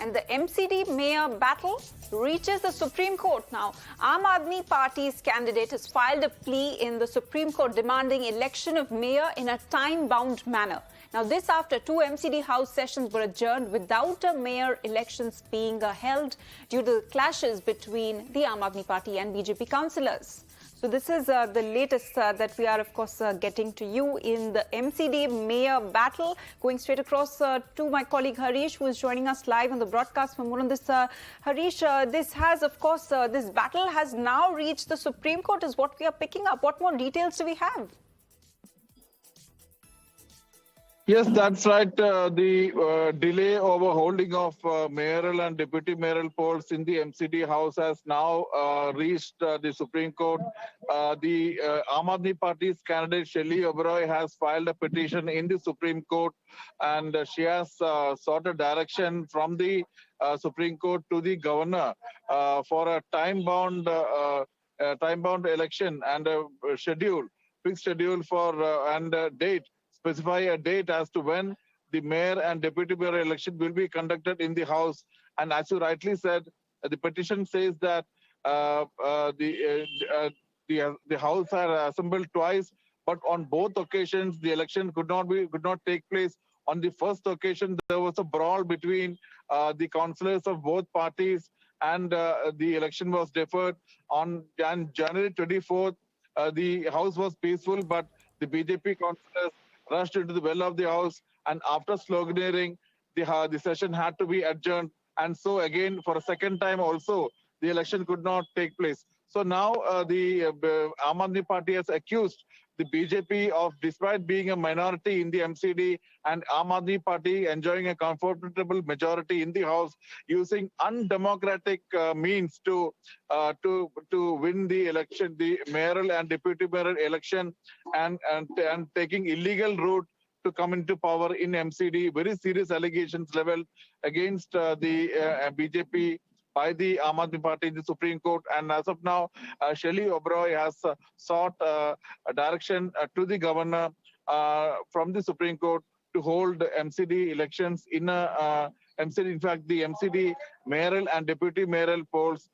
And the MCD mayor battle reaches the Supreme Court now. Aam Aadmi Party's candidate has filed a plea in the Supreme Court demanding election of mayor in a time-bound manner. Now, this after two MCD House sessions were adjourned without a mayor elections being held due to clashes between the Aam Aadmi Party and BJP councillors. So this is the latest that we are, of course, getting to you in the MCD mayor battle. Going straight across to my colleague Harish, who is joining us live on the broadcast for more on this. Harish, this has, of course, this battle has now reached the Supreme Court is what we are picking up. What more details do we have? Yes, that's right. The delay over holding of mayoral and deputy mayoral polls in the MCD House has now reached the Supreme Court. The Aam Aadmi Party's candidate Shelly Oberoi has filed a petition in the Supreme Court, and she has sought a direction from the Supreme Court to the governor for a time-bound election and a schedule, fixed schedule for and a date. Specify a date as to when the mayor and deputy mayor election will be conducted in the House. And as you rightly said, the petition says that the House had assembled twice, but on both occasions the election could not take place. On the first occasion, there was a brawl between the councillors of both parties, and the election was deferred. On January 24th, the House was peaceful, but the BJP councillors rushed into the well of the House, and after sloganeering, the session had to be adjourned. And so again, for a second time also, the election could not take place. So now the Aam Aadmi Party has accused the BJP of, despite being a minority in the MCD and Aam Aadmi Party enjoying a comfortable majority in the House, using undemocratic means to win the election, the mayoral and deputy mayoral election, and taking illegal route to come into power in MCD. Very serious allegations leveled against the BJP by the Aam Aadmi Party in the Supreme Court. And as of now, Shelly Oberoi has sought a direction to the governor from the Supreme Court to hold MCD elections in a MCD. In fact, the MCD mayoral and deputy mayoral polls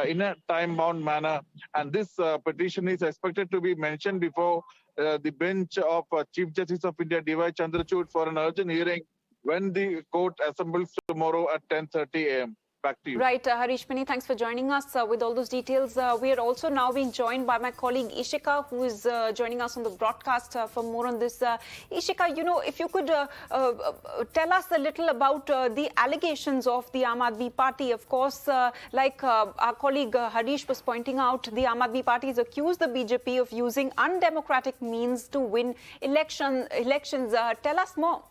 in a time-bound manner. And this petition is expected to be mentioned before the bench of Chief Justice of India, D.Y. Chandrachud, for an urgent hearing when the court assembles tomorrow at 10:30 a.m. Back to you. Right, Harish Mani, thanks for joining us with all those details. We are also now being joined by my colleague Ishika, who is joining us on the broadcast for more on this. Ishika, you know, if you could tell us a little about the allegations of the Aam Aadmi Party. Of course, like our colleague Harish was pointing out, the Aam Aadmi Party has accused the BJP of using undemocratic means to win elections. Tell us more.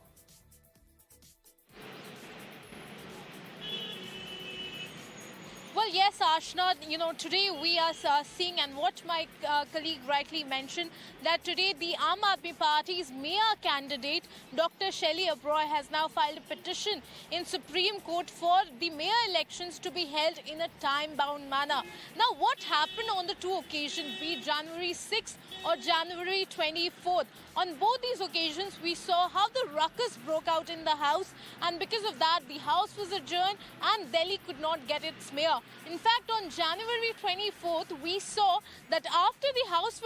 Well, yes, Ashna, you know, today we are seeing, and what my colleague rightly mentioned, that today the Aam Aadmi Party's mayor candidate, Dr. Shelly Oberoi, has now filed a petition in Supreme Court for the mayor elections to be held in a time-bound manner. Now, what happened on the two occasions, be it January 6th or January 24th? On both these occasions, we saw how the ruckus broke out in the House, and because of that, the House was adjourned and Delhi could not get its mayor. In fact, on January 24th, we saw that after the House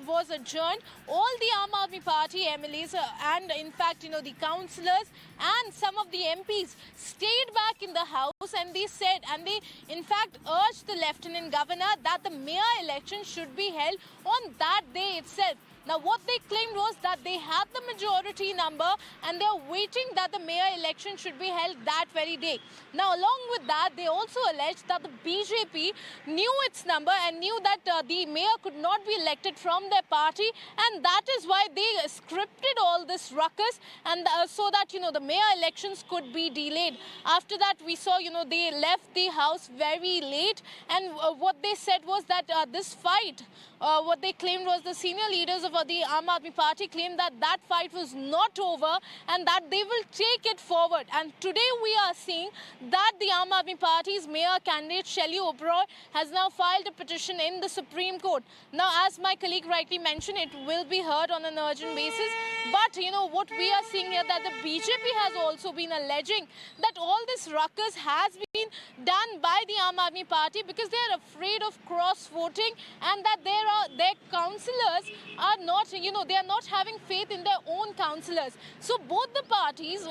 was adjourned, all the Aam Aadmi Party MLAs and, in fact, you know, the councillors and some of the MPs stayed back in the House, and they said, and they, in fact, urged the Lieutenant Governor that the mayor election should be held on that day itself. Now, what they claimed was that they had the majority number and they're waiting that the mayor election should be held that very day. Now, along with that, they also alleged that the BJP knew its number and knew that the mayor could not be elected from their party, and that is why they scripted all this ruckus, and so that, you know, the mayor elections could be delayed. After that, we saw, you know, they left the House very late, and what they said was that this fight, what they claimed was the senior leaders of the Aam Aadmi Party claimed that that fight was not over and that they will take it forward. And today we are seeing that the Aam Aadmi Party's mayor candidate Shelly Oberoi has now filed a petition in the Supreme Court. Now, as my colleague rightly mentioned, it will be heard on an urgent basis. But, you know, what we are seeing here that the BJP has also been alleging that all this ruckus has has been done by the Aam Aadmi Party because they are afraid of cross-voting, and that their councillors are not, they are not having faith in their own councillors. So both the parties,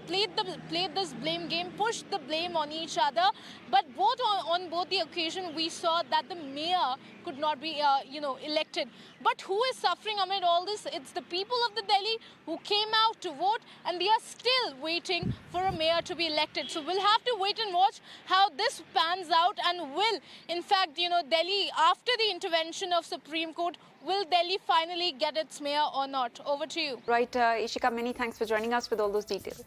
played this blame game, pushed the blame on each other. But on both the occasion, we saw that the mayor could not be, elected. But who is suffering amid all this? It's the people of the Delhi who came out to vote, and they are still waiting for a mayor to be elected. So we'll have to wait and watch how this pans out, and will, in fact, Delhi, after the intervention of Supreme Court, will Delhi finally get its mayor or not? Over to you. Right, Ishika, many thanks for joining us with all those details.